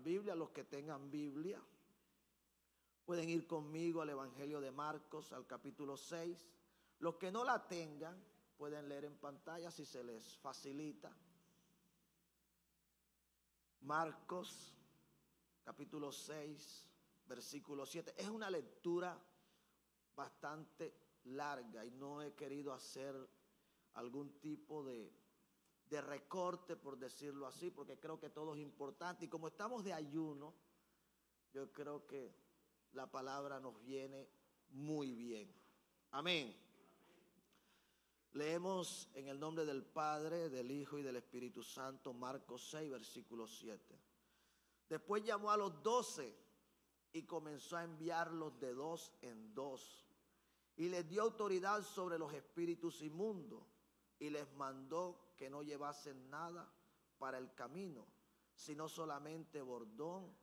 Biblia. Los que tengan Biblia pueden ir conmigo al Evangelio de Marcos, al capítulo 6. Los que no la tengan pueden leer en pantalla si se les facilita. Marcos, capítulo 6, versículo 7. Es una lectura bastante larga y no he querido hacer algún tipo de recorte, por decirlo así, porque creo que todo es importante. Y como estamos de ayuno, yo creo que la palabra nos viene muy bien. Amén. Leemos en el nombre del Padre, del Hijo y del Espíritu Santo, Marcos 6, versículo 7. Después llamó a los 12 y comenzó a enviarlos de dos en dos. Y les dio autoridad sobre los espíritus inmundos y les mandó que no llevasen nada para el camino, sino solamente bordón,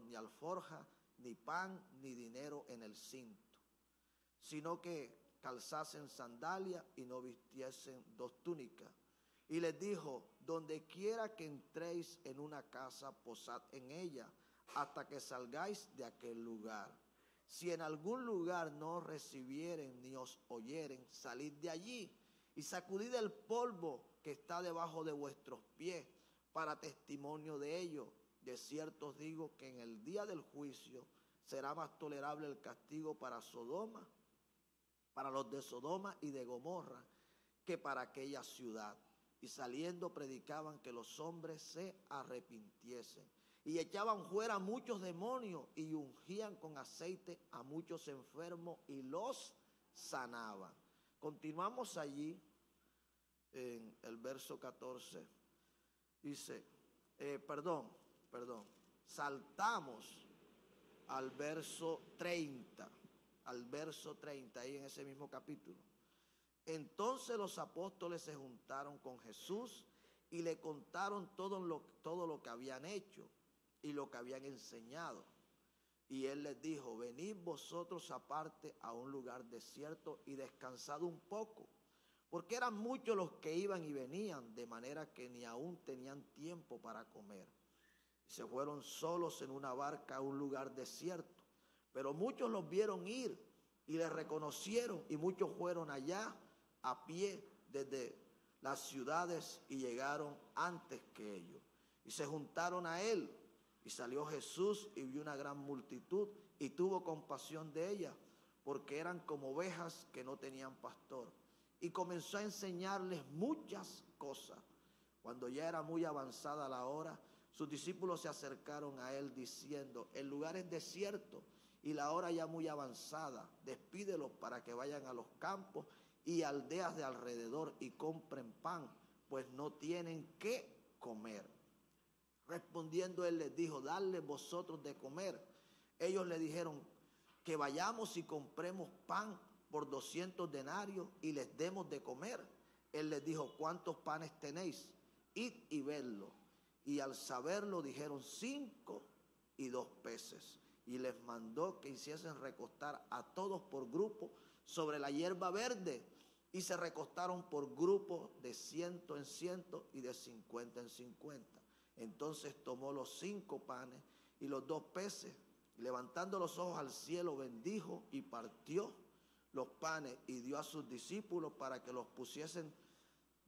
ni alforja, ni pan, ni dinero en el cinto, sino que calzasen sandalias y no vistiesen dos túnicas. Y les dijo: donde quiera que entréis en una casa, posad en ella, hasta que salgáis de aquel lugar. Si en algún lugar no os recibieren ni os oyeren, salid de allí y sacudid el polvo que está debajo de vuestros pies, para testimonio de ello. De cierto os digo que en el día del juicio será más tolerable el castigo para Sodoma, para los de Sodoma y de Gomorra, que para aquella ciudad. Y saliendo predicaban que los hombres se arrepintiesen. Y echaban fuera muchos demonios y ungían con aceite a muchos enfermos y los sanaban. Continuamos allí en el verso 14. Dice, saltamos al verso 30, ahí en ese mismo capítulo. Entonces los apóstoles se juntaron con Jesús y le contaron todo lo que habían hecho y lo que habían enseñado. Y él les dijo: venid vosotros aparte a un lugar desierto y descansad un poco, porque eran muchos los que iban y venían, de manera que ni aún tenían tiempo para comer. Y se fueron solos en una barca a un lugar desierto, pero muchos los vieron ir y les reconocieron, y muchos fueron allá a pie desde las ciudades y llegaron antes que ellos. Y se juntaron a él. Y salió Jesús y vio una gran multitud y tuvo compasión de ella, porque eran como ovejas que no tenían pastor. Y comenzó a enseñarles muchas cosas. Cuando ya era muy avanzada la hora, sus discípulos se acercaron a él diciendo: el lugar es desierto y la hora ya muy avanzada. Despídelos para que vayan a los campos y aldeas de alrededor y compren pan, pues no tienen qué comer. Respondiendo él les dijo: dadle vosotros de comer. Ellos le dijeron: que vayamos y compremos pan por 200 denarios y les demos de comer. Él les dijo: ¿cuántos panes tenéis? Id y vedlo. Y al saberlo dijeron: 5 y 2 peces. Y les mandó que hiciesen recostar a todos por grupo sobre la hierba verde. Y se recostaron por grupos de 100 en 100 y de 50 en 50. Entonces tomó los 5 panes y los 2 peces, y levantando los ojos al cielo, bendijo y partió los panes y dio a sus discípulos para que los pusiesen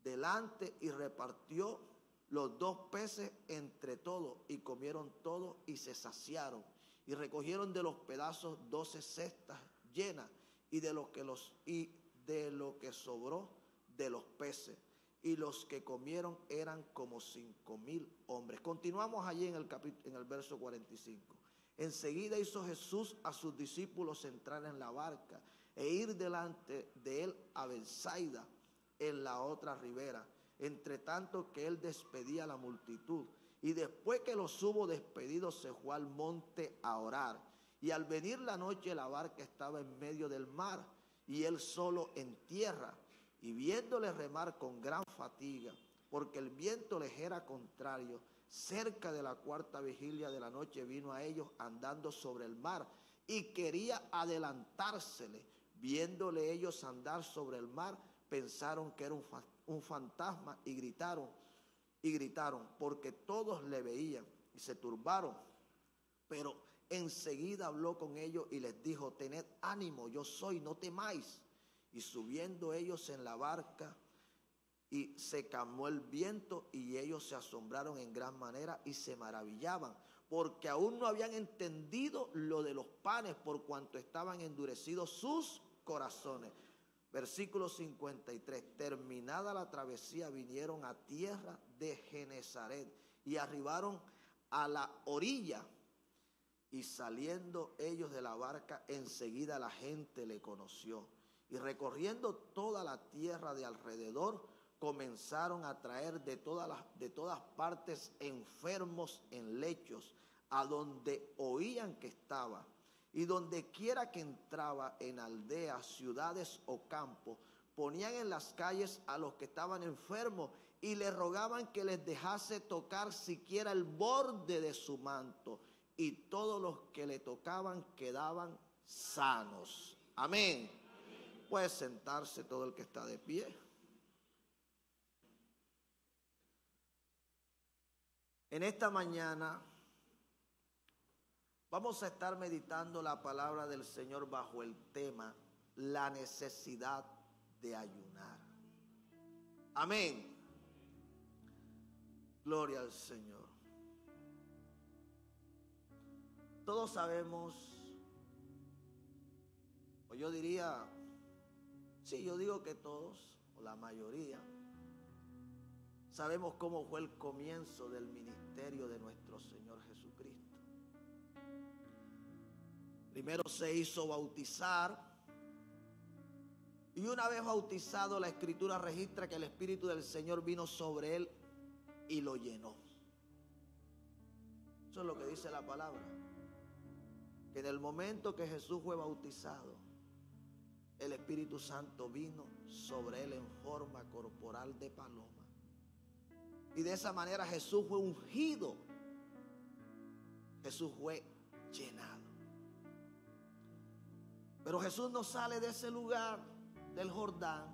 delante, y repartió los 2 peces entre todos, y comieron todos y se saciaron. Y recogieron de los pedazos 12 cestas llenas, y de lo que sobró de los peces. Y los que comieron eran como 5,000 hombres. Continuamos allí en el verso 45. Enseguida hizo Jesús a sus discípulos entrar en la barca e ir delante de él a Betsaida, en la otra ribera, entre tanto que él despedía a la multitud. Y después que los hubo despedido, se fue al monte a orar. Y al venir la noche, la barca estaba en medio del mar y él solo en tierra. Y viéndole remar con gran fatiga, porque el viento les era contrario, cerca de la 4ª vigilia de la noche vino a ellos andando sobre el mar y quería adelantársele. Viéndole ellos andar sobre el mar, pensaron que era un fantasma y gritaron: y gritaron, porque todos le veían y se turbaron. Pero enseguida habló con ellos y les dijo, tened ánimo, yo soy, no temáis. Y subiendo ellos en la barca, y se calmó el viento, y ellos se asombraron en gran manera y se maravillaban, porque aún no habían entendido lo de los panes, por cuanto estaban endurecidos sus corazones. Versículo 53. Terminada la travesía, vinieron a tierra de Genesaret y arribaron a la orilla. Y saliendo ellos de la barca, enseguida la gente le conoció. Y recorriendo toda la tierra de alrededor, comenzaron a traer de todas partes enfermos en lechos, a donde oían que estaba. Y donde quiera que entraba, en aldeas, ciudades o campos, ponían en las calles a los que estaban enfermos y le rogaban que les dejase tocar siquiera el borde de su manto. Y todos los que le tocaban quedaban sanos. Amén. Puede sentarse todo el que está de pie. En esta mañana vamos a estar meditando la palabra del Señor bajo el tema, la necesidad de ayunar. Amén. Gloria al Señor. Todos sabemos, o yo diría, sí, yo digo que todos, o la mayoría, sabemos cómo fue el comienzo del ministerio de nuestro Señor Jesucristo. Primero se hizo bautizar, y una vez bautizado, la Escritura registra que el Espíritu del Señor vino sobre él y lo llenó. Eso es lo que dice la palabra. Que en el momento que Jesús fue bautizado, el Espíritu Santo vino sobre él en forma corporal de paloma. Y de esa manera Jesús fue ungido. Jesús fue llenado. Pero Jesús no sale de ese lugar del Jordán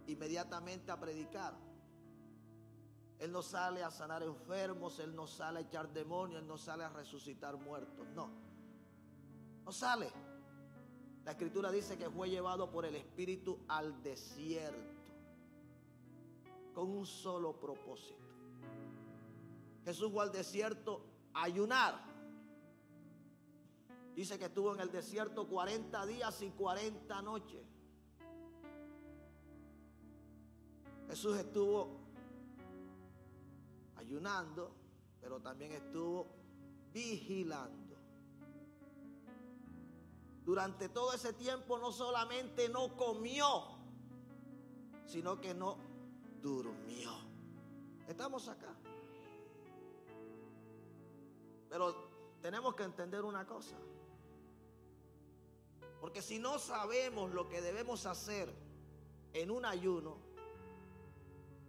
inmediatamente a predicar. Él no sale a sanar enfermos, Él no sale a echar demonios, Él no sale a resucitar muertos. No sale. La Escritura dice que fue llevado por el Espíritu al desierto con un solo propósito. Jesús fue al desierto a ayunar. Dice que estuvo en el desierto 40 días y 40 noches. Jesús estuvo ayunando, pero también estuvo vigilando. Durante todo ese tiempo no solamente no comió, sino que no durmió. Estamos acá. Pero tenemos que entender una cosa. Porque si no sabemos lo que debemos hacer en un ayuno,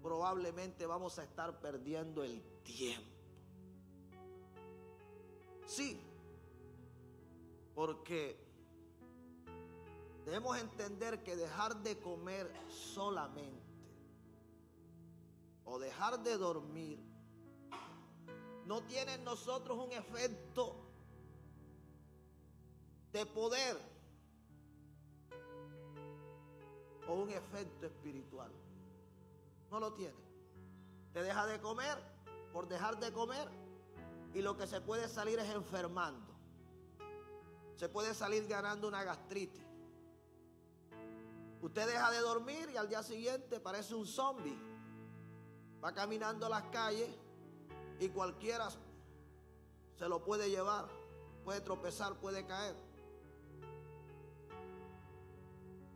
probablemente vamos a estar perdiendo el tiempo. Sí, porque debemos entender que dejar de comer solamente o dejar de dormir no tiene en nosotros un efecto de poder o un efecto espiritual. No lo tiene. Te deja de comer por dejar de comer, y lo que se puede salir es enfermando. Se puede salir ganando una gastritis. Usted deja de dormir y al día siguiente parece un zombie. Va caminando a las calles y cualquiera se lo puede llevar. Puede tropezar, puede caer.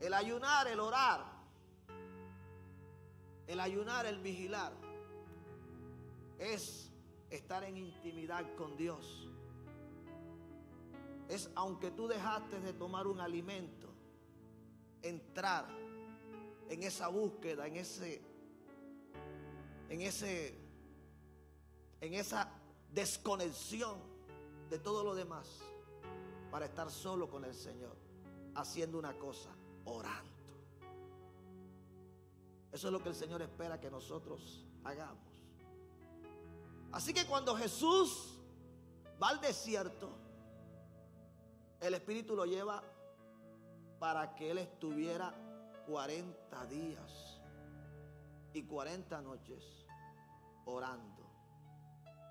El ayunar, el orar, el ayunar, el vigilar, es estar en intimidad con Dios. Es, aunque tú dejaste de tomar un alimento, entrar en esa búsqueda, en esa desconexión de todo lo demás, para estar solo con el Señor, haciendo una cosa, orando. Eso es lo que el Señor espera que nosotros hagamos. Así que cuando Jesús va al desierto, el Espíritu lo lleva para que él estuviera 40 días y 40 noches orando,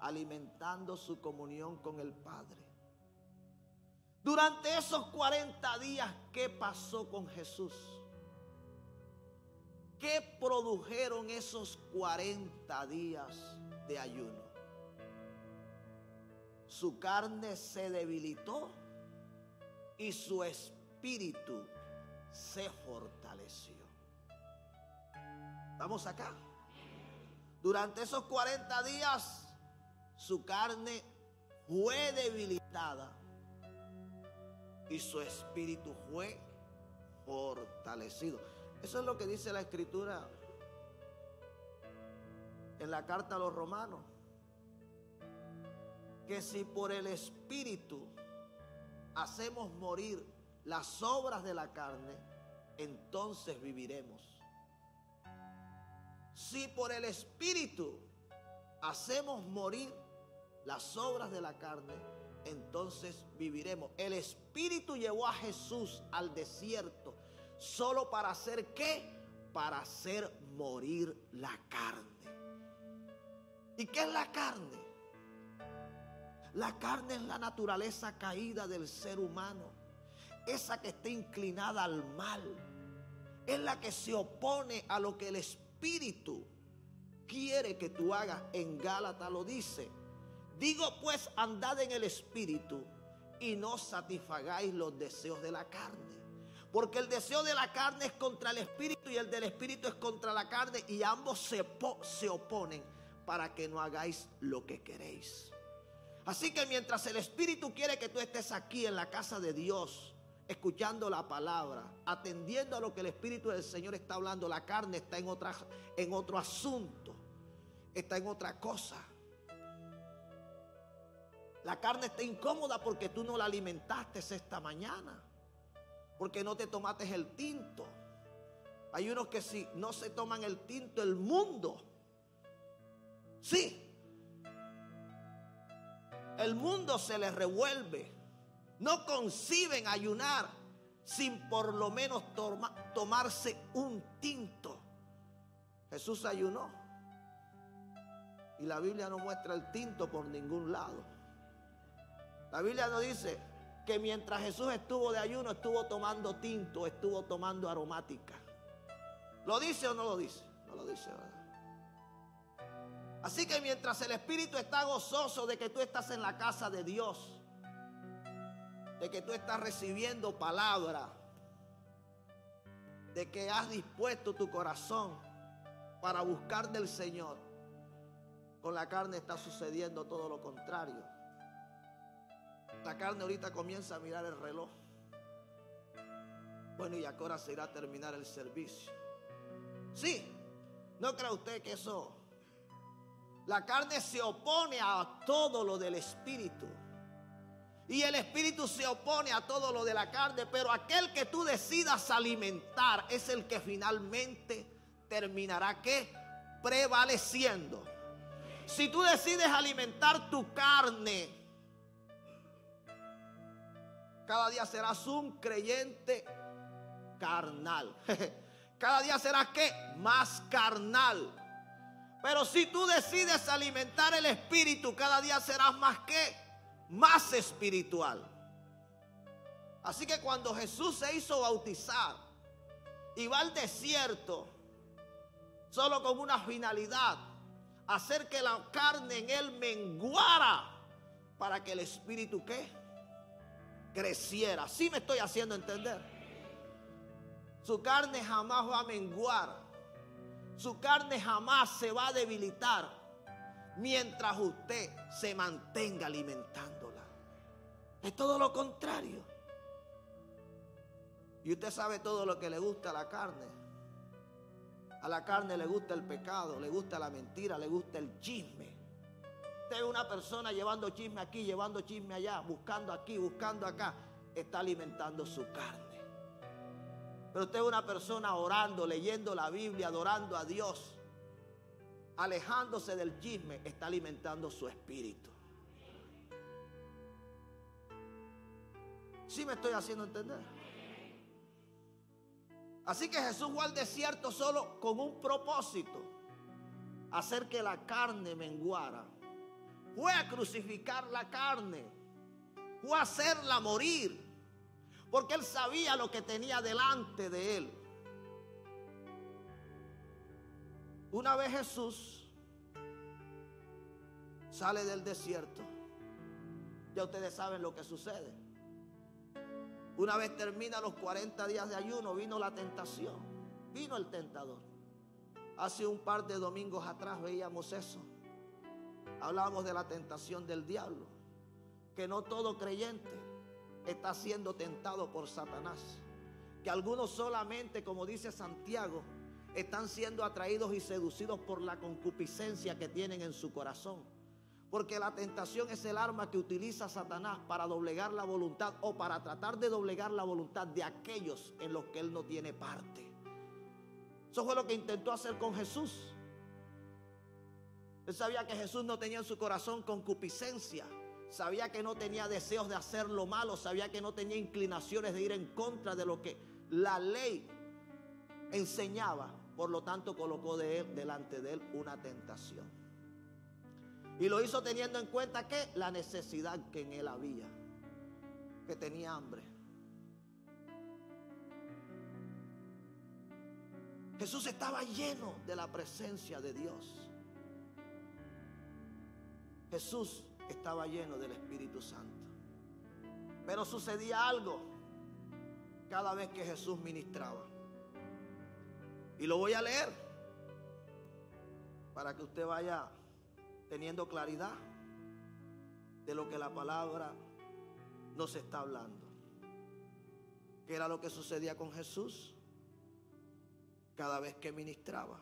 alimentando su comunión con el Padre. Durante esos 40 días, ¿qué pasó con Jesús? ¿Qué produjeron esos 40 días de ayuno? Su carne se debilitó y su espíritu se fortaleció. ¿Estamos acá? Durante esos 40 días, su carne fue debilitada y su espíritu fue fortalecido. Eso es lo que dice la Escritura en la carta a los Romanos. Que si por el Espíritu hacemos morir las obras de la carne, entonces viviremos. Si por el Espíritu hacemos morir las obras de la carne, entonces viviremos. El Espíritu llevó a Jesús al desierto solo para hacer ¿qué? Para hacer morir la carne. ¿Y qué es la carne? La carne es la naturaleza caída del ser humano, esa que está inclinada al mal, es la que se opone a lo que el Espíritu quiere que tú hagas. En Gálatas lo dice: digo pues, andad en el Espíritu y no satisfagáis los deseos de la carne, porque el deseo de la carne es contra el Espíritu y el del Espíritu es contra la carne, y ambos se oponen para que no hagáis lo que queréis. Así que mientras el Espíritu quiere que tú estés aquí en la casa de Dios, escuchando la palabra, atendiendo a lo que el Espíritu del Señor está hablando, la carne está en otro asunto, está en otra cosa. La carne está incómoda porque tú no la alimentaste esta mañana, porque no te tomaste el tinto. Hay unos que si no se toman el tinto, el mundo, sí, el mundo se les revuelve. No conciben ayunar sin por lo menos tomarse un tinto. Jesús ayunó y la Biblia no muestra el tinto por ningún lado. La Biblia no dice que mientras Jesús estuvo de ayuno estuvo tomando tinto, estuvo tomando aromática. ¿Lo dice o no lo dice? No lo dice, ¿verdad? Así que mientras el Espíritu está gozoso de que tú estás en la casa de Dios, de que tú estás recibiendo palabra, de que has dispuesto tu corazón para buscar del Señor, con la carne está sucediendo todo lo contrario. La carne ahorita comienza a mirar el reloj. Bueno, ¿y a qué hora se irá a terminar el servicio? Sí, ¿no cree usted que eso? La carne se opone a todo lo del Espíritu. Y el Espíritu se opone a todo lo de la carne. Pero aquel que tú decidas alimentar es el que finalmente terminará ¿qué? Prevaleciendo. Si tú decides alimentar tu carne, cada día serás un creyente carnal. Cada día serás ¿qué? Más carnal. Pero si tú decides alimentar el Espíritu, cada día serás más ¿qué? Más espiritual. Así que cuando Jesús se hizo bautizar y va al desierto, solo con una finalidad: hacer que la carne en él menguara para que el Espíritu ¿qué? Creciera. ¿Sí me estoy haciendo entender? Su carne jamás va a menguar. Su carne jamás se va a debilitar mientras usted se mantenga alimentándola. Es todo lo contrario. Y usted sabe todo lo que le gusta a la carne. A la carne le gusta el pecado, le gusta la mentira, le gusta el chisme. Usted es una persona llevando chisme aquí, llevando chisme allá, buscando aquí, buscando acá. Está alimentando su carne. Pero usted es una persona orando, leyendo la Biblia, adorando a Dios. alejándose del chisme, está alimentando su espíritu. ¿Sí me estoy haciendo entender? Así que Jesús fue al desierto solo con un propósito: hacer que la carne menguara. Fue a crucificar la carne, fue a hacerla morir, porque él sabía lo que tenía delante de él. Una vez Jesús sale del desierto, ya ustedes saben lo que sucede. Una vez termina los 40 días de ayuno, vino la tentación, vino el tentador. Hace un par de domingos atrás veíamos eso. Hablábamos de la tentación del diablo, que no todo creyente está siendo tentado por Satanás, que algunos solamente, como dice Santiago, están siendo atraídos y seducidos por la concupiscencia que tienen en su corazón. Porque la tentación es el arma que utiliza Satanás para doblegar la voluntad, o para tratar de doblegar la voluntad de aquellos en los que él no tiene parte. Eso fue lo que intentó hacer con Jesús. Él sabía que Jesús no tenía en su corazón concupiscencia, sabía que no tenía deseos de hacer lo malo, sabía que no tenía inclinaciones de ir en contra de lo que la ley enseñaba. Por lo tanto, colocó delante de él una tentación. Y lo hizo teniendo en cuenta que la necesidad que en él había, que tenía hambre. Jesús estaba lleno de la presencia de Dios. Jesús estaba lleno del Espíritu Santo. Pero sucedía algo cada vez que Jesús ministraba. Y lo voy a leer para que usted vaya teniendo claridad de lo que la palabra nos está hablando. ¿Qué era lo que sucedía con Jesús cada vez que ministraba?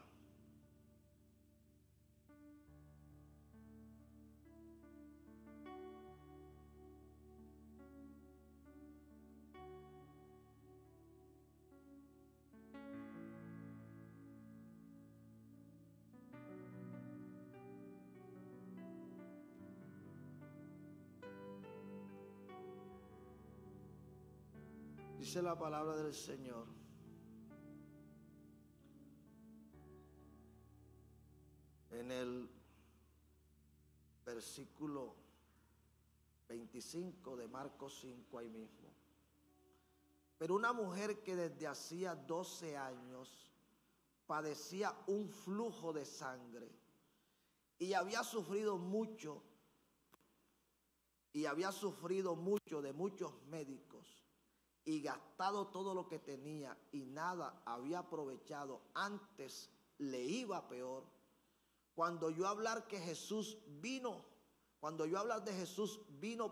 Dice la palabra del Señor: en el versículo 25 de Marcos 5, ahí mismo. Pero una mujer que desde hacía 12 años padecía un flujo de sangre y había sufrido mucho de muchos médicos, y gastado todo lo que tenía y nada había aprovechado, antes le iba peor. Cuando yo hablar de Jesús vino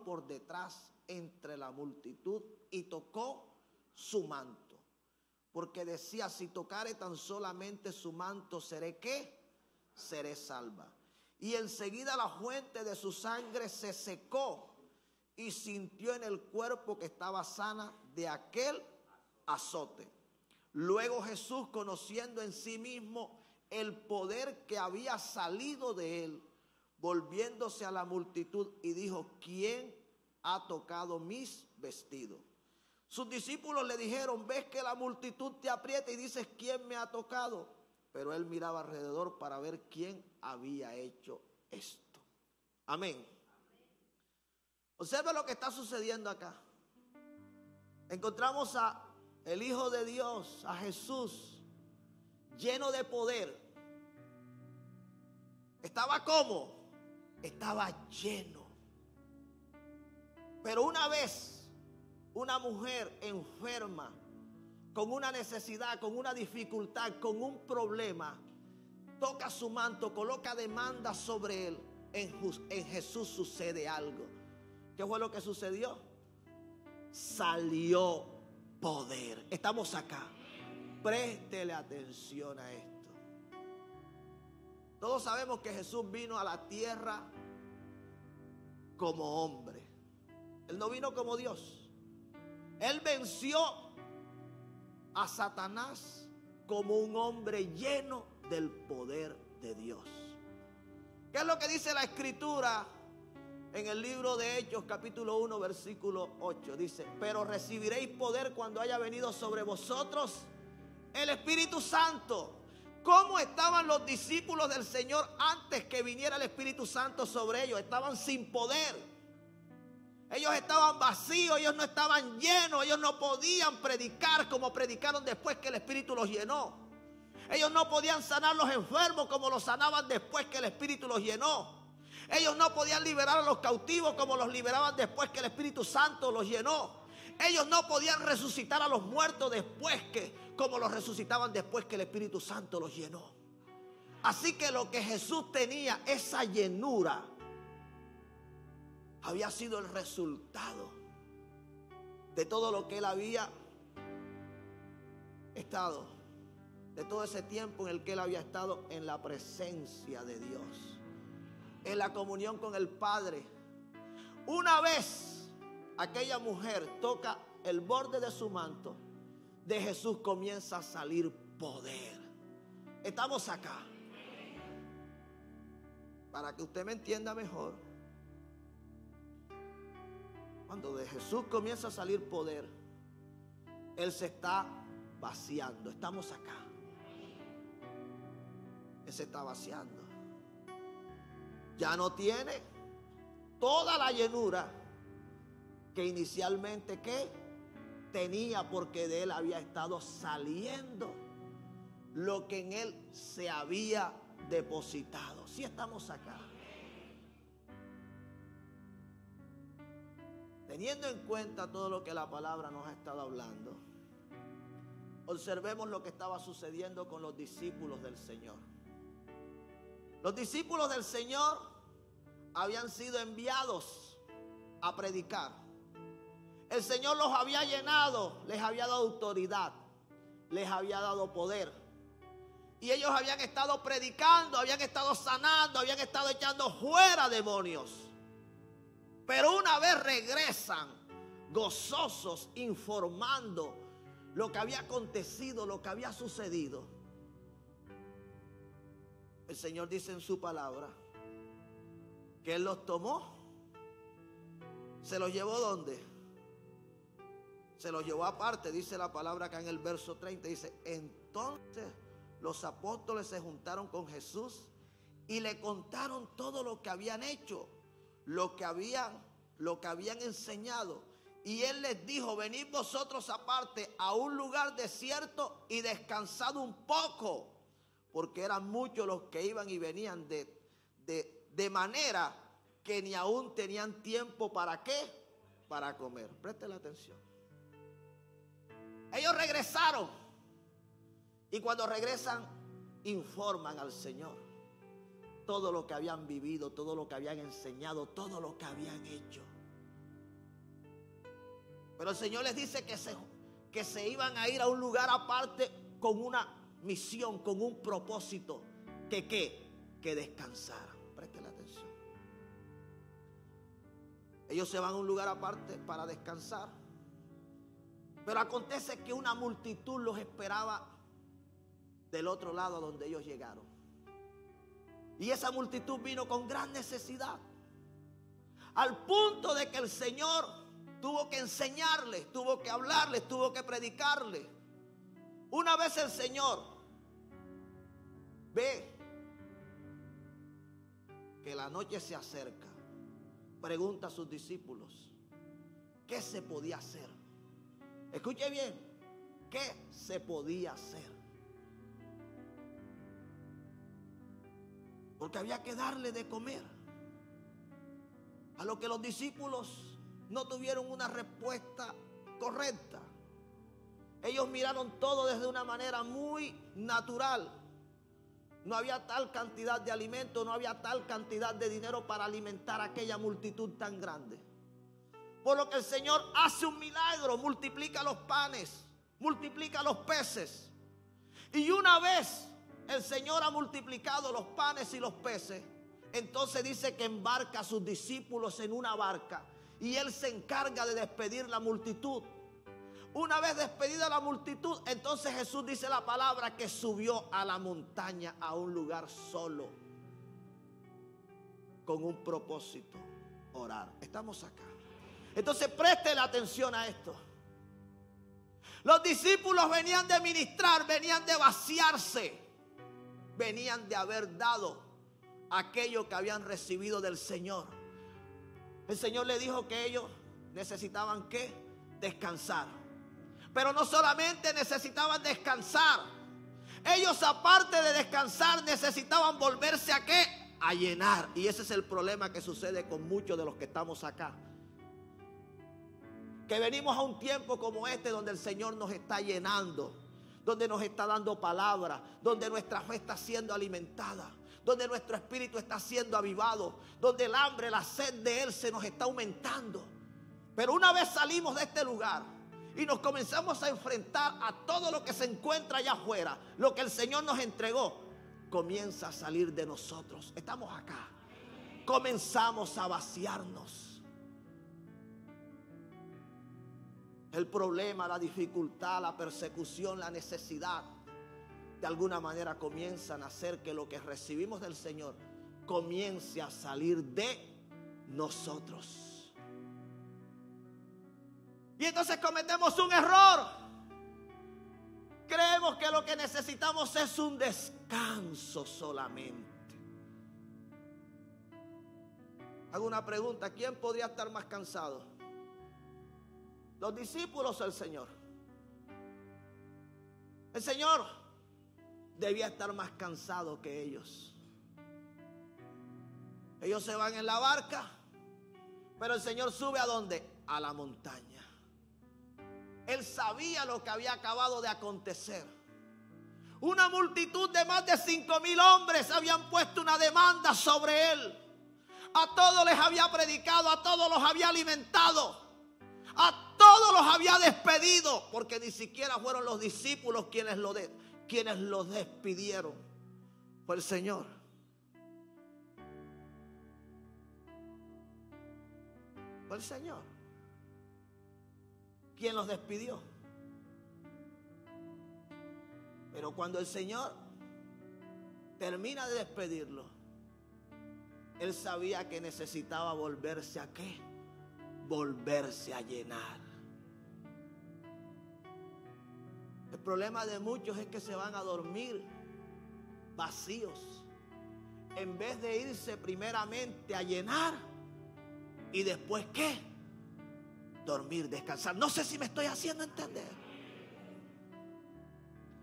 por detrás entre la multitud y tocó su manto, porque decía: si tocare tan solamente su manto, ¿seré qué? Seré salva. Y enseguida la fuente de su sangre se secó, y sintió en el cuerpo que estaba sana de aquel azote. Luego Jesús, conociendo en sí mismo el poder que había salido de él, volviéndose a la multitud, y dijo: ¿quién ha tocado mis vestidos? Sus discípulos le dijeron: ves que la multitud te aprieta y dices: ¿quién me ha tocado? Pero él miraba alrededor para ver quién había hecho esto. Amén. Observe lo que está sucediendo acá. Encontramos a el Hijo de Dios, a Jesús, lleno de poder. ¿Estaba cómo? Estaba lleno. Pero una vez una mujer enferma, con una necesidad, con una dificultad, con un problema, toca su manto, coloca demanda sobre él, en Jesús sucede algo. ¿Qué fue lo que sucedió? Salió poder. Estamos acá. Préstele atención a esto. Todos sabemos que Jesús vino a la tierra como hombre. Él no vino como Dios. Él venció a Satanás como un hombre lleno del poder de Dios. ¿Qué es lo que dice la Escritura en el libro de Hechos, capítulo 1, versículo 8? Dice: pero recibiréis poder cuando haya venido sobre vosotros el Espíritu Santo. ¿Cómo estaban los discípulos del Señor antes que viniera el Espíritu Santo sobre ellos? Estaban sin poder. Ellos estaban vacíos, ellos no estaban llenos, ellos no podían predicar como predicaron después que el Espíritu los llenó. Ellos no podían sanar a los enfermos como los sanaban después que el Espíritu los llenó. Ellos no podían liberar a los cautivos como los liberaban después que el Espíritu Santo los llenó. Ellos no podían resucitar a los muertos como los resucitaban después que el Espíritu Santo los llenó. Así que lo que Jesús tenía, esa llenura, había sido el resultado de todo lo que él había estado, de todo ese tiempo en el que él había estado en la presencia de Dios, en la comunión con el Padre. Una vez aquella mujer toca el borde de su manto, de Jesús comienza a salir poder. Estamos acá. Para que usted me entienda mejor, cuando de Jesús comienza a salir poder, Él se está vaciando. Estamos acá. Él se está vaciando. Ya no tiene toda la llenura que inicialmente tenía, porque de él había estado saliendo lo que en él se había depositado. Sí, estamos acá. Teniendo en cuenta todo lo que la palabra nos ha estado hablando, observemos lo que estaba sucediendo con los discípulos del Señor. Los discípulos del Señor habían sido enviados a predicar. El Señor los había llenado, les había dado autoridad, les había dado poder. Y ellos habían estado predicando, habían estado sanando, habían estado echando fuera demonios. Pero una vez regresan gozosos, informando lo que había acontecido, lo que había sucedido, el Señor dice en su palabra que Él los tomó, se los llevó ¿dónde? Se los llevó aparte, dice la palabra acá en el verso 30, dice: entonces los apóstoles se juntaron con Jesús y le contaron todo lo que habían hecho, lo que habían enseñado. Y Él les dijo: venid vosotros aparte a un lugar desierto y descansad un poco, porque eran muchos los que iban y venían de manera que ni aún tenían tiempo ¿para qué? Para comer. Presten la atención. Ellos regresaron, y cuando regresan informan al Señor todo lo que habían vivido, todo lo que habían enseñado, todo lo que habían hecho. Pero el Señor les dice que se iban a ir a un lugar aparte con una misión, con un propósito, que descansaran. Presten la atención. Ellos se van a un lugar aparte para descansar. Pero acontece que una multitud los esperaba del otro lado donde ellos llegaron. Y esa multitud vino con gran necesidad, al punto de que el Señor tuvo que enseñarles, tuvo que hablarles, tuvo que predicarles. Una vez el Señor ve que la noche se acerca, pregunta a sus discípulos: ¿qué se podía hacer? Escuche bien, ¿qué se podía hacer? Porque había que darle de comer. A lo que los discípulos no tuvieron una respuesta correcta. Ellos miraron todo desde una manera muy natural. No había tal cantidad de alimento, no había tal cantidad de dinero para alimentar a aquella multitud tan grande. Por lo que el Señor hace un milagro, multiplica los panes, multiplica los peces. Y una vez el Señor ha multiplicado los panes y los peces, entonces dice que embarca a sus discípulos en una barca y Él se encarga de despedir la multitud. Una vez despedida la multitud, entonces Jesús dice la palabra que subió a la montaña, a un lugar solo. con un propósito: orar. Estamos acá. Entonces preste la atención a esto. Los discípulos venían de ministrar, venían de vaciarse, venían de haber dado aquello que habían recibido del Señor. El Señor le dijo que ellos necesitaban ¿qué? Descansar. Pero no solamente necesitaban descansar. Ellos, aparte de descansar, necesitaban volverse ¿a qué? A llenar. Y ese es el problema que sucede con muchos de los que estamos acá. Que venimos a un tiempo como este donde el Señor nos está llenando, donde nos está dando palabra, donde nuestra fe está siendo alimentada, donde nuestro espíritu está siendo avivado, donde el hambre, la sed de Él se nos está aumentando. Pero una vez salimos de este lugar y nos comenzamos a enfrentar a todo lo que se encuentra allá afuera, lo que el Señor nos entregó comienza a salir de nosotros. Estamos acá, comenzamos a vaciarnos. El problema, la dificultad, la persecución, la necesidad, de alguna manera comienzan a hacer que lo que recibimos del Señor comience a salir de nosotros. Y entonces cometemos un error. Creemos que lo que necesitamos es un descanso solamente. Hago una pregunta: ¿quién podría estar más cansado? ¿Los discípulos o el Señor? El Señor debía estar más cansado que ellos. Ellos se van en la barca, pero el Señor sube ¿a dónde? A la montaña. Él sabía lo que había acabado de acontecer. Una multitud de más de 5,000 hombres habían puesto una demanda sobre Él. A todos les había predicado, a todos los había alimentado, a todos los había despedido, porque ni siquiera fueron los discípulos quienes los despidieron. Fue el Señor. Fue el Señor quien los despidió. Pero cuando el Señor termina de despedirlo, Él sabía que necesitaba volverse ¿a qué? Volverse a llenar. El problema de muchos es que se van a dormir vacíos, en vez de irse primeramente a llenar y después ¿qué? Dormir, descansar. No sé si me estoy haciendo entender.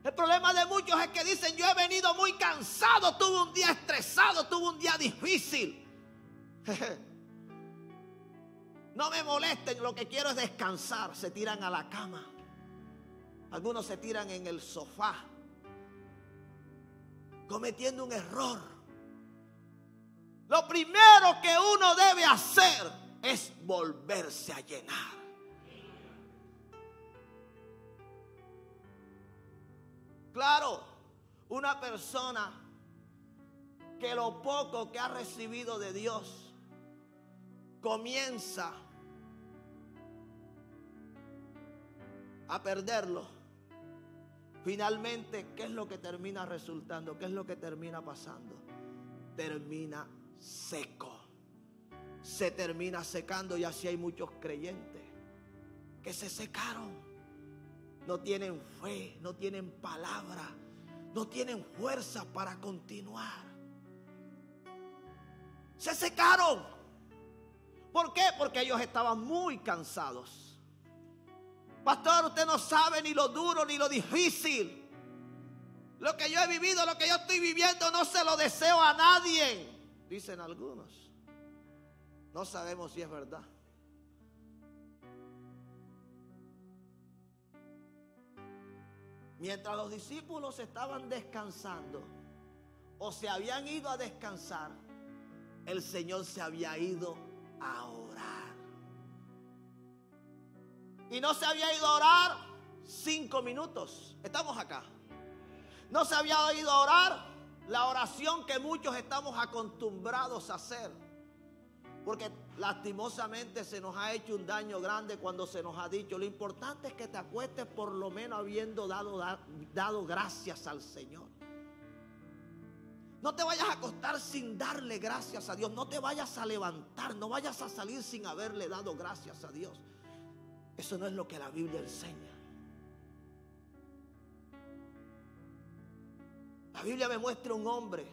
El problema de muchos es que dicen: yo he venido muy cansado, tuve un día estresado, tuve un día difícil. No me molesten, lo que quiero es descansar. Se tiran a la cama. Algunos se tiran en el sofá, cometiendo un error. Lo primero que uno debe hacer es volverse a llenar. Claro, una persona que lo poco que ha recibido de Dios comienza a perderlo, finalmente, ¿qué es lo que termina resultando? ¿Qué es lo que termina pasando? Termina seco. Se termina secando, y así hay muchos creyentes que se secaron. No tienen fe, no tienen palabra, no tienen fuerza para continuar. Se secaron. ¿Por qué? Porque ellos estaban muy cansados. Pastor, usted no sabe ni lo duro ni lo difícil. Lo que yo he vivido, lo que yo estoy viviendo, no se lo deseo a nadie, dicen algunos. No sabemos si es verdad. Mientras los discípulos estaban descansando o se habían ido a descansar, el Señor se había ido a orar. Y no se había ido a orar 5 minutos. Estamos acá. No se había ido a orar la oración que muchos estamos acostumbrados a hacer. Porque lastimosamente se nos ha hecho un daño grande cuando se nos ha dicho: lo importante es que te acuestes por lo menos habiendo dado gracias al Señor. No te vayas a acostar sin darle gracias a Dios. No te vayas a levantar, no vayas a salir sin haberle dado gracias a Dios. Eso no es lo que la Biblia enseña. La Biblia me muestra un hombre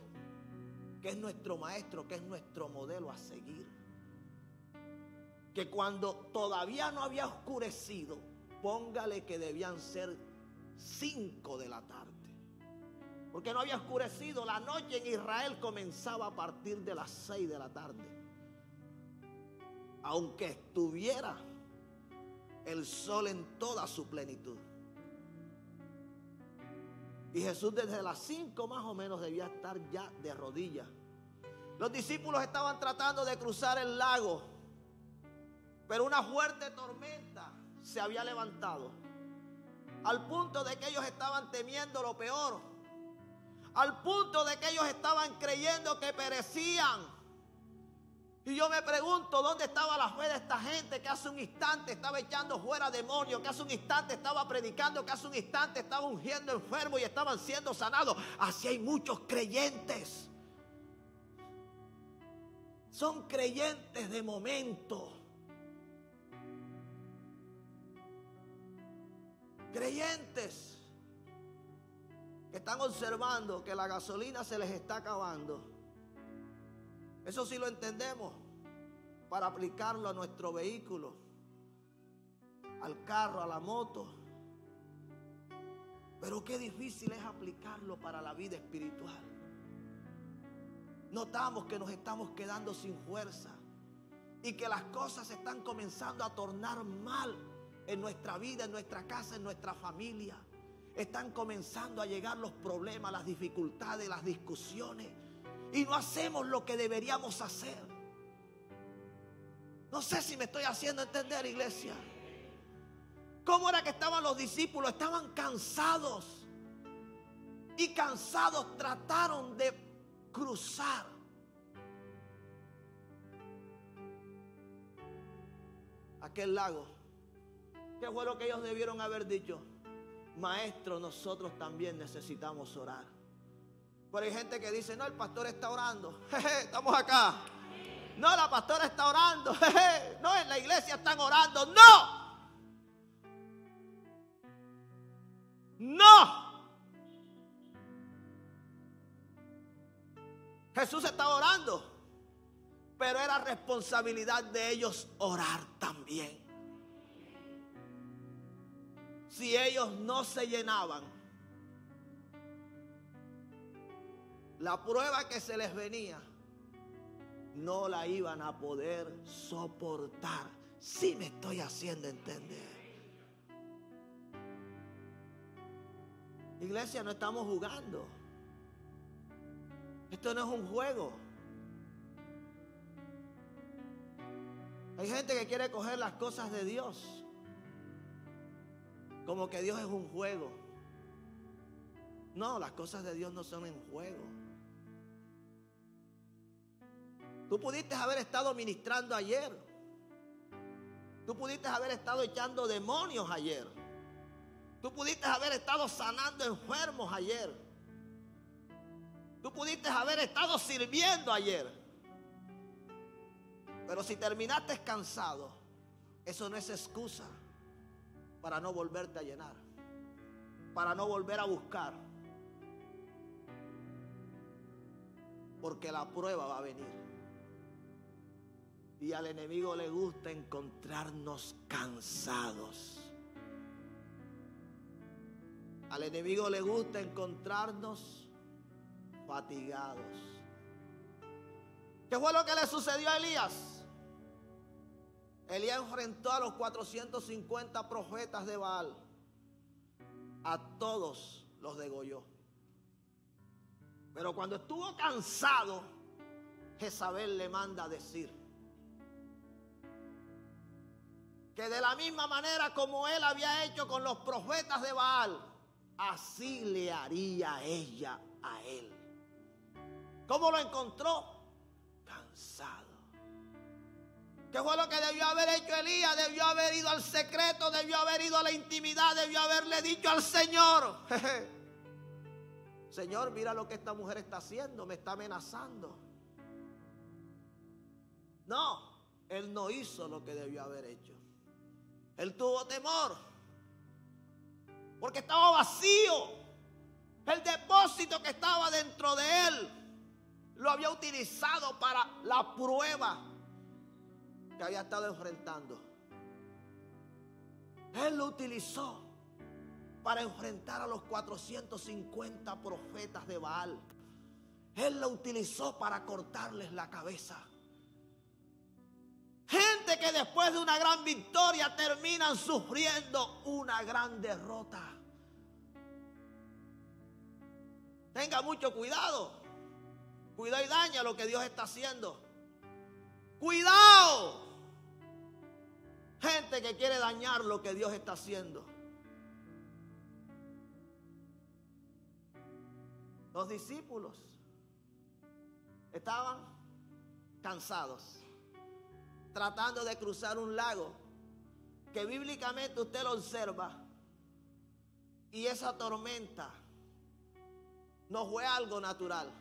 que es nuestro maestro, que es nuestro modelo a seguir. Que cuando todavía no había oscurecido, póngale que debían ser 5 de la tarde. Porque no había oscurecido, la noche en Israel comenzaba a partir de las 6 de la tarde. Aunque estuviera el sol en toda su plenitud. Y Jesús desde las 5 más o menos debía estar ya de rodillas. Los discípulos estaban tratando de cruzar el lago, pero una fuerte tormenta se había levantado, al punto de que ellos estaban temiendo lo peor, al punto de que ellos estaban creyendo que perecían. Y yo me pregunto, ¿dónde estaba la fe de esta gente que hace un instante estaba echando fuera demonios, que hace un instante estaba predicando, que hace un instante estaba ungiendo enfermos y estaban siendo sanados? Así hay muchos creyentes. Son creyentes de momento. Creyentes que están observando que la gasolina se les está acabando. Eso sí lo entendemos, para aplicarlo a nuestro vehículo, al carro, a la moto. Pero qué difícil es aplicarlo para la vida espiritual. Notamos que nos estamos quedando sin fuerza y que las cosas se están comenzando a tornar mal en nuestra vida, en nuestra casa, en nuestra familia. Están comenzando a llegar los problemas, las dificultades, las discusiones. Y no hacemos lo que deberíamos hacer. No sé si me estoy haciendo entender, iglesia. ¿Cómo era que estaban los discípulos? Estaban cansados. Y cansados trataron de cruzar. Aquel lago. ¿Qué fue lo que ellos debieron haber dicho? Maestro, nosotros también necesitamos orar. Pero hay gente que dice, no, el pastor está orando. Jeje, estamos acá. No, la pastora está orando. Jeje, no, en la iglesia están orando. No. No. Jesús estaba orando, pero era responsabilidad de ellos orar también. Si ellos no se llenaban, la prueba que se les venía no la iban a poder soportar. Sí me estoy haciendo entender. Iglesia, no estamos jugando. Esto no es un juego. Hay gente que quiere coger las cosas de Dios como que Dios es un juego. No, las cosas de Dios no son en juego. Tú pudiste haber estado ministrando ayer. Tú pudiste haber estado echando demonios ayer. Tú pudiste haber estado sanando enfermos ayer. Tú pudiste haber estado sirviendo ayer. Pero si terminaste cansado, eso no es excusa para no volverte a llenar, para no volver a buscar. Porque la prueba va a venir. Y al enemigo le gusta encontrarnos cansados. Al enemigo le gusta encontrarnos fatigados. ¿Qué fue lo que le sucedió a Elías? Elías enfrentó a los 450 profetas de Baal. A todos los degolló. Pero cuando estuvo cansado, Jezabel le manda a decir que de la misma manera como él había hecho con los profetas de Baal, así le haría ella a él. ¿Cómo lo encontró? Cansado. ¿Qué fue lo que debió haber hecho Elías? Debió haber ido al secreto, debió haber ido a la intimidad, debió haberle dicho al Señor: Señor, mira lo que esta mujer está haciendo, me está amenazando. No, él no hizo lo que debió haber hecho. Él tuvo temor, porque estaba vacío. El depósito que estaba dentro de él lo había utilizado para la prueba que había estado enfrentando. Él lo utilizó para enfrentar a los 450 profetas de Baal. Él lo utilizó para cortarles la cabeza. Gente que después de una gran victoria terminan sufriendo una gran derrota. Tenga mucho cuidado. Cuidado y daña lo que Dios está haciendo. Cuidado. Gente que quiere dañar lo que Dios está haciendo. Los discípulos estaban cansados, tratando de cruzar un lago que bíblicamente usted lo observa, y esa tormenta no fue algo natural,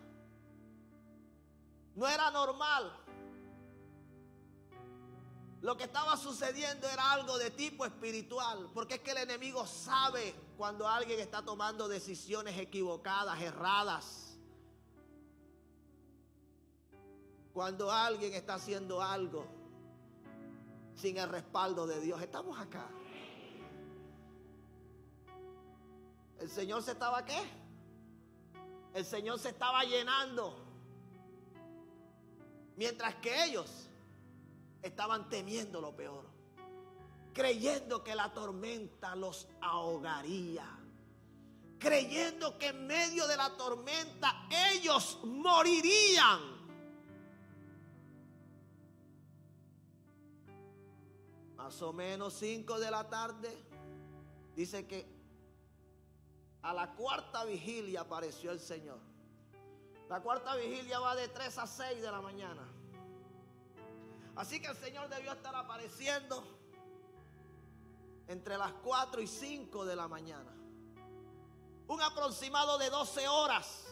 no era normal. Lo que estaba sucediendo era algo de tipo espiritual, porque es que el enemigo sabe cuando alguien está tomando decisiones equivocadas, erradas. Cuando alguien está haciendo algo sin el respaldo de Dios. Estamos acá. El Señor se estaba ¿qué? El Señor se estaba llenando, mientras que ellos estaban temiendo lo peor, creyendo que la tormenta los ahogaría, creyendo que en medio de la tormenta ellos morirían. Más o menos 5 de la tarde, dice que a la cuarta vigilia apareció el Señor. La cuarta vigilia va de 3 a 6 de la mañana. Así que el Señor debió estar apareciendo entre las 4 y 5 de la mañana. Un aproximado de 12 horas.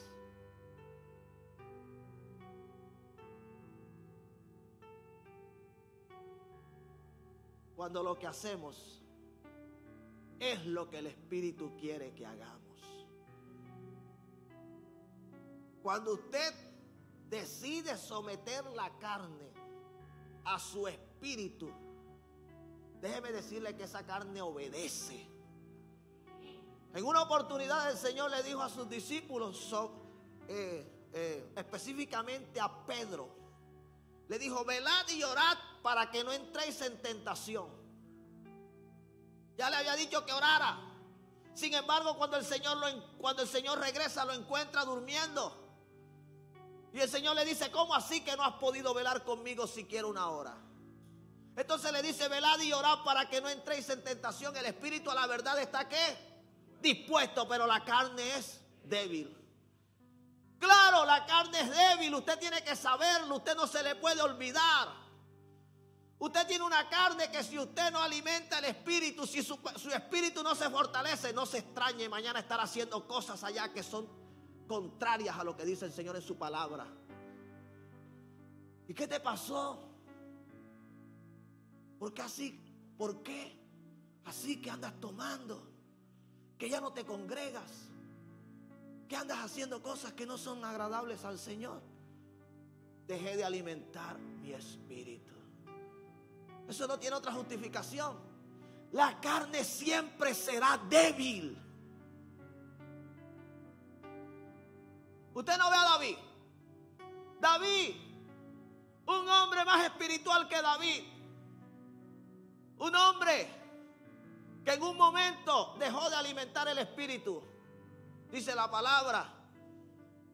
Cuando lo que hacemos es lo que el Espíritu quiere que hagamos. Cuando usted decide someter la carne a su espíritu, déjeme decirle que esa carne obedece. En una oportunidad el Señor le dijo a sus discípulos, específicamente a Pedro, le dijo: velad y orad para que no entréis en tentación. Ya le había dicho que orara. Sin embargo, cuando el Señor regresa, lo encuentra durmiendo. Y el Señor le dice: ¿cómo así que no has podido velar conmigo siquiera una hora? Entonces le dice: velad y orad para que no entréis en tentación. El espíritu a la verdad está ¿qué? Dispuesto, pero la carne es débil. Claro, la carne es débil, usted tiene que saberlo, usted no se le puede olvidar. Usted tiene una carne que si usted no alimenta el espíritu, si su espíritu no se fortalece, no se extrañe mañana estar haciendo cosas allá que son contrarias a lo que dice el Señor en su palabra. ¿Y qué te pasó? ¿Por qué así? ¿Por qué? Así que andas tomando, que ya no te congregas, que andas haciendo cosas que no son agradables al Señor. Dejé de alimentar mi espíritu. Eso no tiene otra justificación. La carne siempre será débil. Usted no ve a David. David, un hombre más espiritual que David. Un hombre que en un momento dejó de alimentar el espíritu. Dice la palabra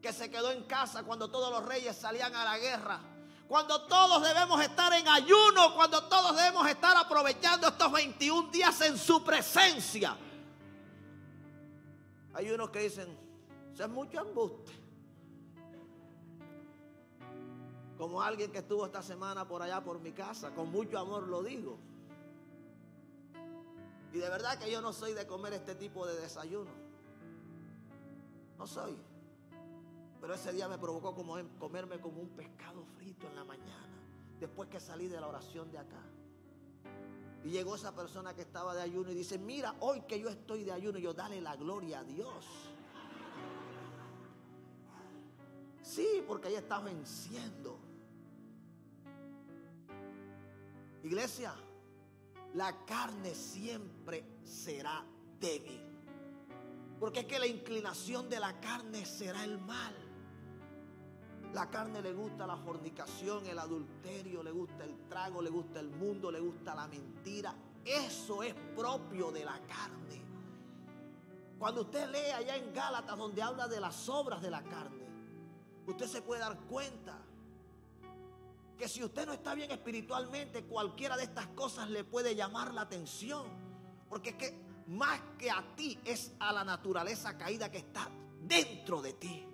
que se quedó en casa cuando todos los reyes salían a la guerra. Cuando todos debemos estar en ayuno, cuando todos debemos estar aprovechando estos 21 días en su presencia. Hay unos que dicen: eso es mucho embuste. Como alguien que estuvo esta semana por allá por mi casa, con mucho amor lo digo. Y de verdad que yo no soy de comer este tipo de desayuno. No soy. Pero ese día me provocó comerme como un pescado frito en la mañana, después que salí de la oración de acá. Y llegó esa persona que estaba de ayuno y dice: mira, hoy que yo estoy de ayuno. Y yo: dale la gloria a Dios. Sí, porque ella está venciendo. Iglesia, la carne siempre será débil, porque es que la inclinación de la carne será el mal. La carne le gusta la fornicación, el adulterio, le gusta el trago, le gusta el mundo, le gusta la mentira. Eso es propio de la carne. Cuando usted lee allá en Gálatas, donde habla de las obras de la carne, usted se puede dar cuenta que si usted no está bien espiritualmente, cualquiera de estas cosas le puede llamar la atención. Porque es que más que a ti, es a la naturaleza caída que está dentro de ti.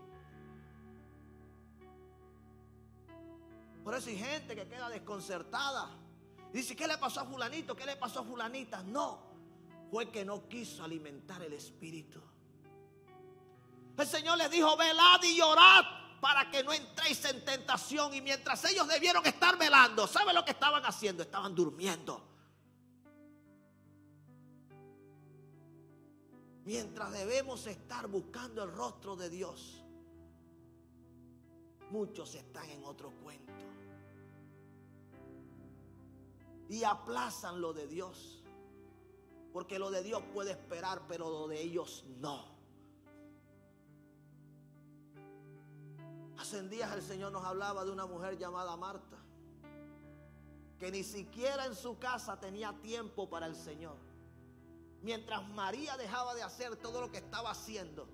Por eso hay gente que queda desconcertada. Dice: ¿qué le pasó a fulanito? ¿Qué le pasó a fulanita? No, fue que no quiso alimentar el espíritu. El Señor les dijo: velad y llorad para que no entréis en tentación. Y mientras ellos debieron estar velando, ¿sabe lo que estaban haciendo? Estaban durmiendo. Mientras debemos estar buscando el rostro de Dios, muchos están en otro cuento y aplazan lo de Dios, porque lo de Dios puede esperar, pero lo de ellos no. Hace días el Señor nos hablaba de una mujer llamada Marta, que ni siquiera en su casa tenía tiempo para el Señor. Mientras María dejaba de hacer todo lo que estaba haciendo,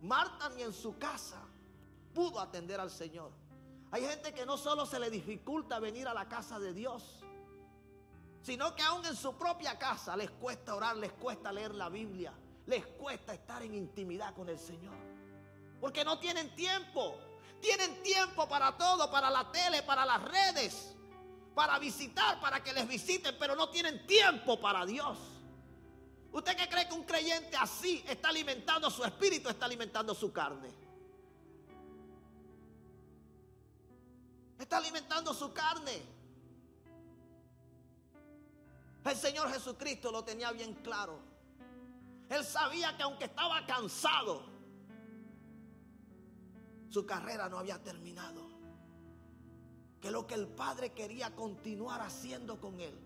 Marta ni en su casa pudo atender al Señor. Hay gente que no solo se le dificulta venir a la casa de Dios, sino que aún en su propia casa les cuesta orar, les cuesta leer la Biblia, les cuesta estar en intimidad con el Señor, porque no tienen tiempo. Tienen tiempo para todo, para la tele, para las redes, para visitar, para que les visiten, pero no tienen tiempo para Dios. ¿Usted qué cree que un creyente así está alimentando su espíritu, está alimentando su carne? Está alimentando su carne. El Señor Jesucristo lo tenía bien claro. Él sabía que aunque estaba cansado, su carrera no había terminado. Que lo que el Padre quería continuar haciendo con él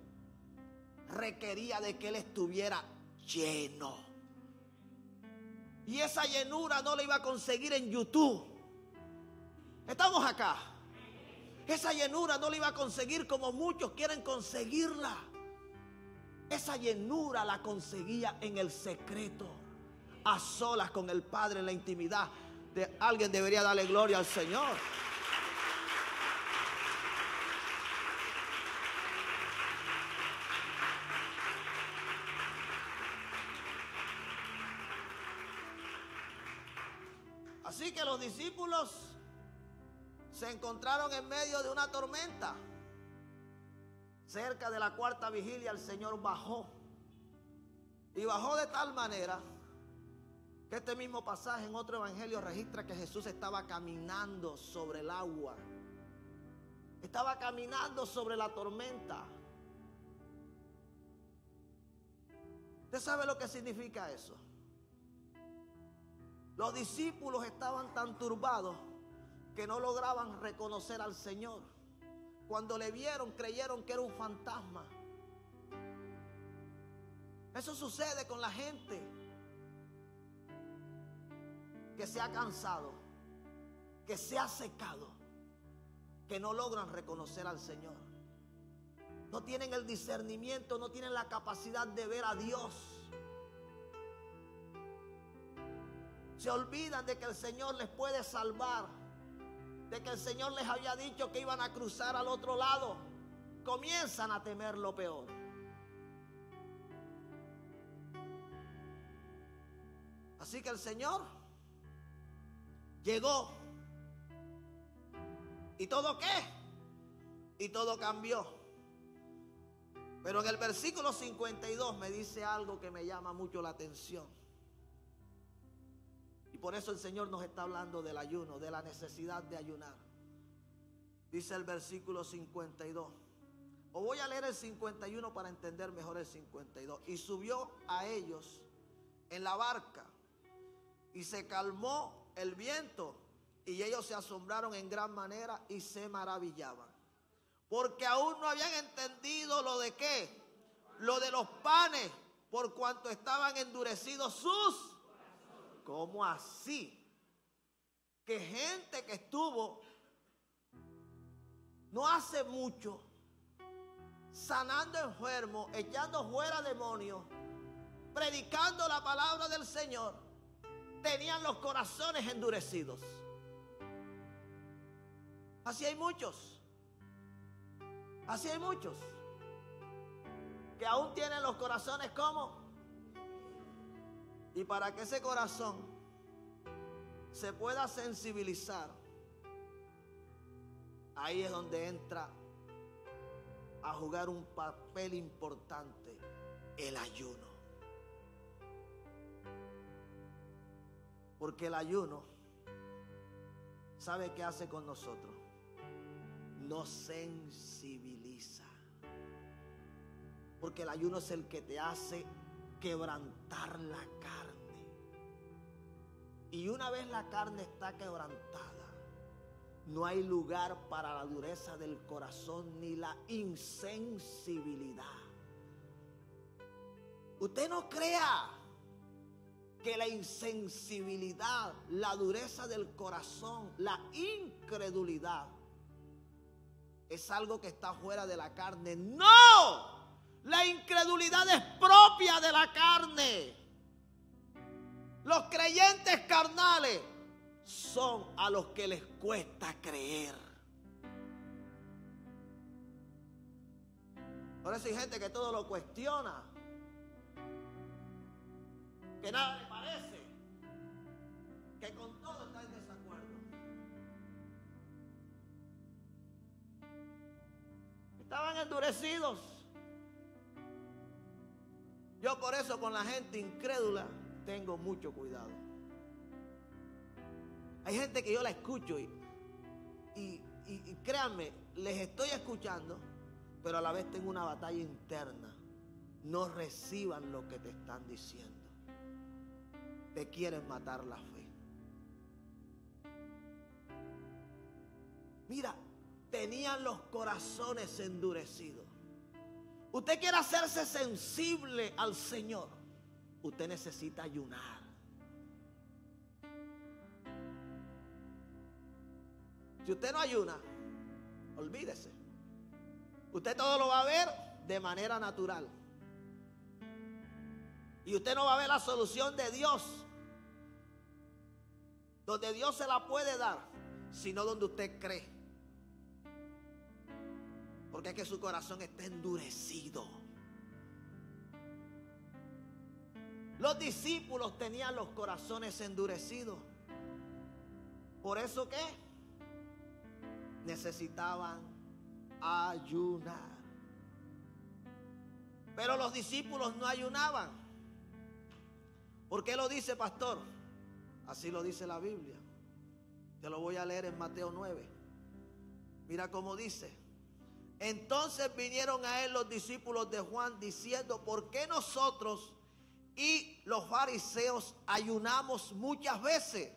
requería de que él estuviera lleno. Y esa llenura no la iba a conseguir en YouTube. ¿Estamos acá? Esa llenura no la iba a conseguir como muchos quieren conseguirla. Esa llenura la conseguía en el secreto, a solas con el Padre, en la intimidad. Alguien debería darle gloria al Señor. Así que los discípulos se encontraron en medio de una tormenta. Cerca de la cuarta vigilia el Señor bajó. Y bajó de tal manera que este mismo pasaje en otro evangelio registra que Jesús estaba caminando sobre el agua. Estaba caminando sobre la tormenta. ¿Usted sabe lo que significa eso? Los discípulos estaban tan turbados que no lograban reconocer al Señor. Cuando le vieron, creyeron que era un fantasma. Eso sucede con la gente que se ha cansado, que se ha secado, que no logran reconocer al Señor. No tienen el discernimiento, no tienen la capacidad de ver a Dios. Se olvidan de que el Señor les puede salvar, de que el Señor les había dicho que iban a cruzar al otro lado. Comienzan a temer lo peor. Así que el Señor llegó. ¿Y todo qué? Y todo cambió. Pero en el versículo 52 me dice algo que me llama mucho la atención. Y por eso el Señor nos está hablando del ayuno, de la necesidad de ayunar. Dice el versículo 52. O voy a leer el 51 para entender mejor el 52. Y subió a ellos en la barca y se calmó el viento, y ellos se asombraron en gran manera y se maravillaban, porque aún no habían entendido lo de qué, lo de los panes, por cuanto estaban endurecidos sus. ¿Cómo así? Que gente que estuvo no hace mucho sanando enfermos, echando fuera demonios, predicando la palabra del Señor, tenían los corazones endurecidos. Así hay muchos. Así hay muchos que aún tienen los corazones como. Y para que ese corazón se pueda sensibilizar, ahí es donde entra a jugar un papel importante el ayuno. Porque el ayuno, ¿sabe qué hace con nosotros? Nos sensibiliza. Porque el ayuno es el que te hace quebrantar la carne. Y una vez la carne está quebrantada, no hay lugar para la dureza del corazón ni la insensibilidad. Usted no crea que la insensibilidad, la dureza del corazón, la incredulidad es algo que está fuera de la carne. ¡No! La incredulidad es propia de la carne. Los creyentes carnales son a los que les cuesta creer. Por eso hay gente que todo lo cuestiona, que nada le parece, que con todo está en desacuerdo. Estaban endurecidos. Yo por eso con la gente incrédula tengo mucho cuidado. Hay gente que yo la escucho y créanme, les estoy escuchando, pero a la vez tengo una batalla interna. No reciban lo que te están diciendo. Te quieren matar la fe. Mira, tenían los corazones endurecidos. Usted quiere hacerse sensible al Señor, usted necesita ayunar. Si usted no ayuna, olvídese. Usted todo lo va a ver de manera natural. Y usted no va a ver la solución de Dios, donde Dios se la puede dar, sino donde usted cree. Porque es que su corazón está endurecido. Los discípulos tenían los corazones endurecidos. Por eso que necesitaban ayunar. Pero los discípulos no ayunaban. ¿Por qué lo dice, pastor? Así lo dice la Biblia. Te lo voy a leer en Mateo 9. Mira cómo dice. Entonces vinieron a él los discípulos de Juan diciendo: ¿por qué nosotros y los fariseos ayunamos muchas veces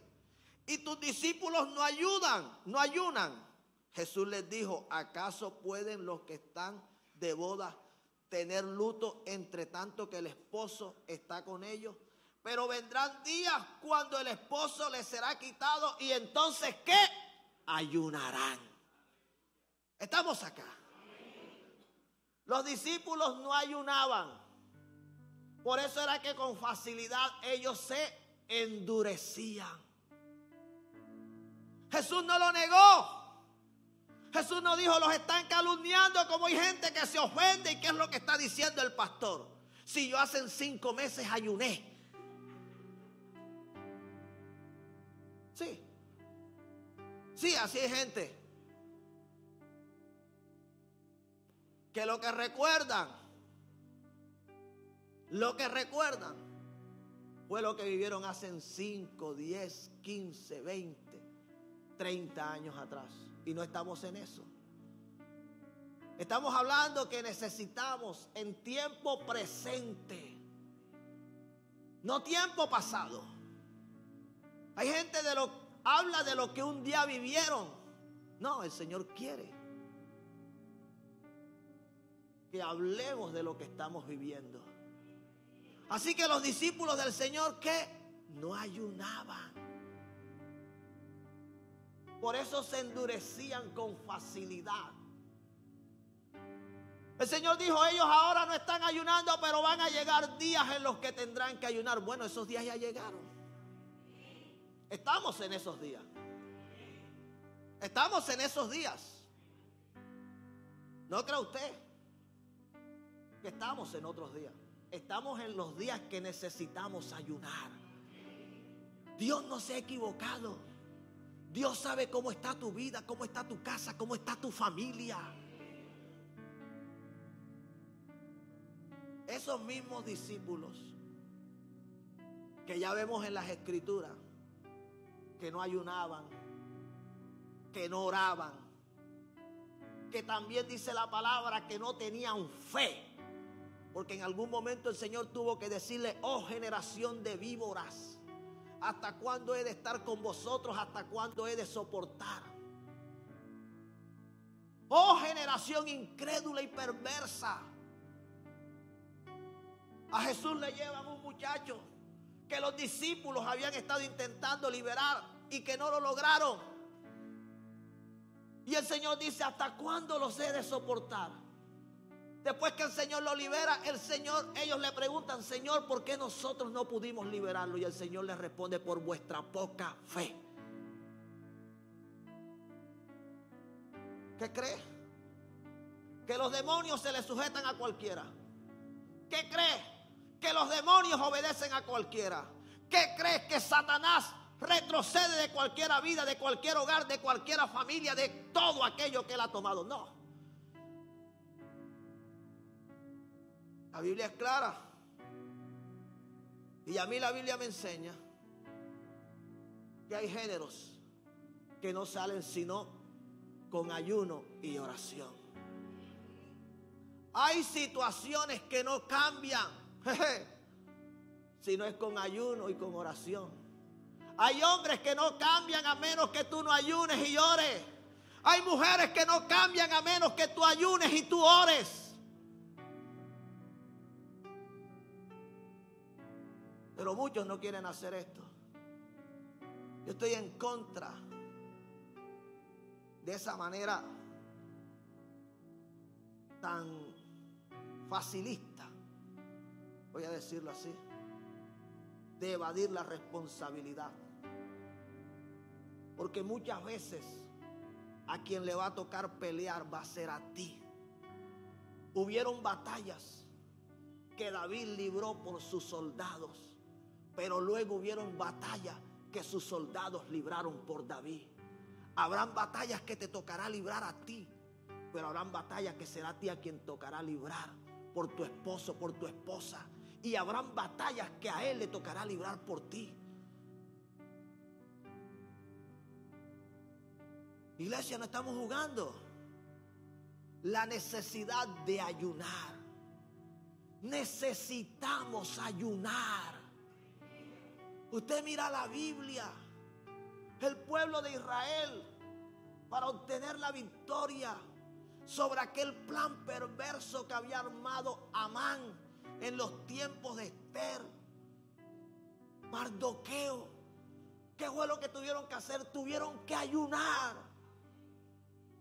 y tus discípulos no ayunan? Jesús les dijo: ¿acaso pueden los que están de boda tener luto entre tanto que el esposo está con ellos? Pero vendrán días cuando el esposo les será quitado, y entonces ¿qué? Ayunarán. Estamos acá. Los discípulos no ayunaban. Por eso era que con facilidad ellos se endurecían. Jesús no lo negó. Jesús no dijo: los están calumniando, como hay gente que se ofende. ¿Y qué es lo que está diciendo el pastor? Si yo hace 5 meses ayuné. Sí, así hay gente que lo que recuerdan fue lo que vivieron hace 5, 10, 15, 20, 30 años atrás. Y no estamos en eso. Estamos hablando que necesitamos en tiempo presente, no tiempo pasado. Hay gente habla de lo que un día vivieron. No, el Señor quiere que hablemos de lo que estamos viviendo. Así que los discípulos del Señor, ¿qué? No ayunaban. Por eso se endurecían con facilidad. El Señor dijo, ellos ahora no están ayunando, pero van a llegar días en los que tendrán que ayunar. Bueno, esos días ya llegaron. Estamos en esos días. Estamos en esos días. ¿No cree usted que estamos en otros días? Estamos en los días que necesitamos ayunar. Dios no se ha equivocado. Dios sabe cómo está tu vida, cómo está tu casa, cómo está tu familia. Esos mismos discípulos que ya vemos en las Escrituras, que no ayunaban, que no oraban, que también dice la palabra que no tenían fe, porque en algún momento el Señor tuvo que decirle, oh generación de víboras, ¿hasta cuándo he de estar con vosotros? ¿Hasta cuándo he de soportar? Oh generación incrédula y perversa. A Jesús le llevan un muchacho que los discípulos habían estado intentando liberar y que no lo lograron. Y el Señor dice, ¿hasta cuándo los he de soportar? Después que el Señor lo libera, ellos le preguntan, Señor, ¿por qué nosotros no pudimos liberarlo? Y el Señor les responde, por vuestra poca fe. ¿Qué cree? Que los demonios se le sujetan a cualquiera. ¿Qué cree? Que los demonios obedecen a cualquiera. ¿Qué crees? Que Satanás retrocede de cualquier vida, de cualquier hogar, de cualquier familia, de todo aquello que él ha tomado. No. La Biblia es clara. Y a mí la Biblia me enseña que hay géneros que no salen sino con ayuno y oración. Hay situaciones que no cambian si no es con ayuno y con oración. Hay hombres que no cambian a menos que tú no ayunes y ores. Hay mujeres que no cambian a menos que tú ayunes y tú ores. Pero muchos no quieren hacer esto. Yo estoy en contra de esa manera tan facilista, voy a decirlo así, de evadir la responsabilidad. Porque muchas veces a quien le va a tocar pelear va a ser a ti. Hubieron batallas que David libró por sus soldados, pero luego hubieron batallas que sus soldados libraron por David. Habrán batallas que te tocará librar a ti, pero habrán batallas que será a ti a quien tocará librar por tu esposo, por tu esposa. Y habrán batallas que a él le tocará librar por ti. Iglesia, no estamos jugando. La necesidad de ayunar. Necesitamos ayunar. Usted mira la Biblia. El pueblo de Israel, para obtener la victoria sobre aquel plan perverso que había armado Amán en los tiempos de Esther, Mardoqueo, ¿qué fue lo que tuvieron que hacer? Tuvieron que ayunar.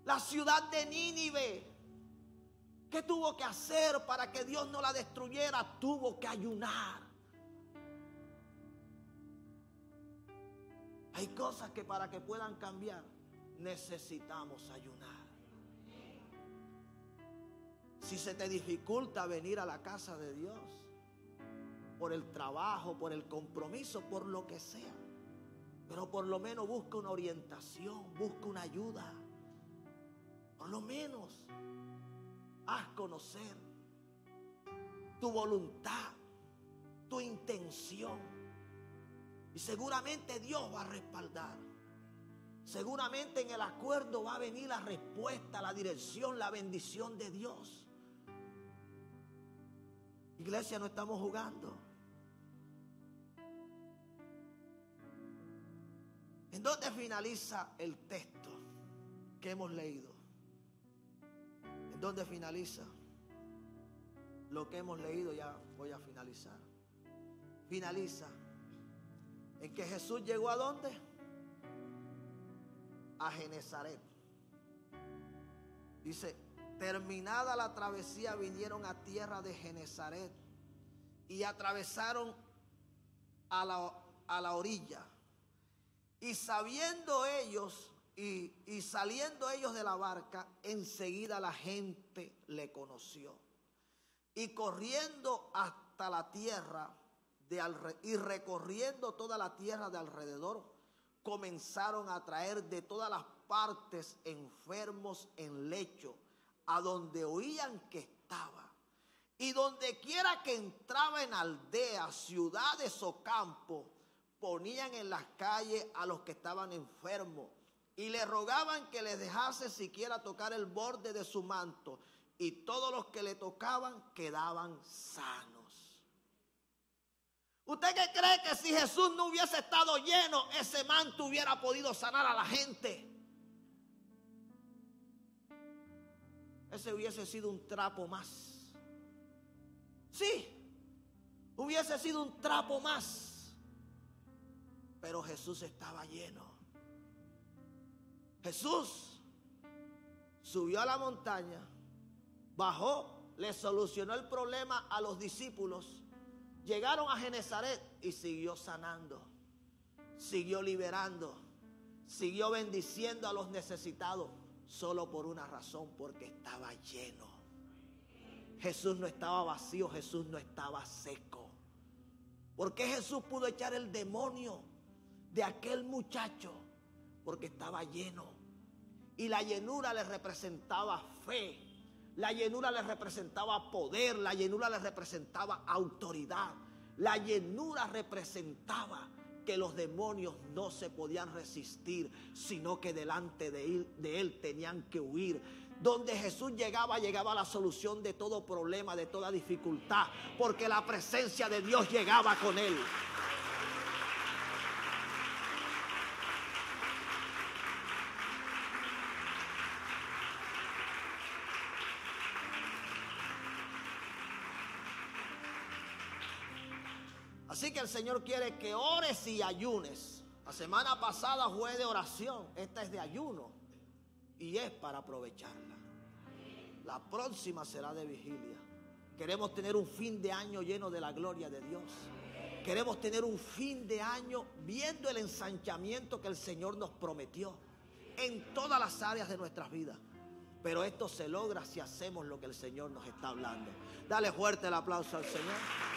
La ciudad de Nínive, ¿qué tuvo que hacer para que Dios no la destruyera? Tuvo que ayunar. Hay cosas que para que puedan cambiar necesitamos ayunar. Si se te dificulta venir a la casa de Dios, por el trabajo, por el compromiso, por lo que sea, pero por lo menos busca una orientación, busca una ayuda. Por lo menos haz conocer tu voluntad, tu intención. Y seguramente Dios va a respaldar. Seguramente en el acuerdo va a venir la respuesta, la dirección, la bendición de Dios. Iglesia, no estamos jugando. ¿En dónde finaliza el texto que hemos leído? ¿En dónde finaliza lo que hemos leído? Ya voy a finalizar. Finaliza en que Jesús llegó ¿a dónde? A Genezaret. Dice, terminada la travesía vinieron a tierra de Genezaret y atravesaron a la orilla. Y sabiendo ellos y saliendo ellos de la barca, enseguida la gente le conoció. Y corriendo hasta la tierra y recorriendo toda la tierra de alrededor, comenzaron a traer de todas las partes enfermos en lecho, a donde oían que estaba. Y donde quiera que entraba en aldeas, ciudades o campos, ponían en las calles a los que estaban enfermos y le rogaban que les dejase siquiera tocar el borde de su manto, y todos los que le tocaban quedaban sanos. ¿Usted qué cree que si Jesús no hubiese estado lleno, ese manto hubiera podido sanar a la gente? Ese hubiese sido un trapo más. Sí, hubiese sido un trapo más. Pero Jesús estaba lleno. Jesús subió a la montaña, bajó, le solucionó el problema a los discípulos. Llegaron a Genezaret y siguió sanando, siguió liberando, siguió bendiciendo a los necesitados, solo por una razón, porque estaba lleno. Jesús no estaba vacío, Jesús no estaba seco. ¿Por qué Jesús pudo echar el demonio de aquel muchacho? Porque estaba lleno. Y la llenura le representaba fe, la llenura le representaba poder, la llenura le representaba autoridad, la llenura representaba que los demonios no se podían resistir, sino que delante de él tenían que huir. Donde Jesús llegaba, llegaba la solución de todo problema, de toda dificultad, porque la presencia de Dios llegaba con él. Así que el Señor quiere que ores y ayunes. La semana pasada fue de oración, esta es de ayuno y es para aprovecharla. La próxima será de vigilia. Queremos tener un fin de año lleno de la gloria de Dios. Queremos tener un fin de año viendo el ensanchamiento que el Señor nos prometió en todas las áreas de nuestras vidas. Pero esto se logra si hacemos lo que el Señor nos está hablando. Dale fuerte el aplauso al Señor.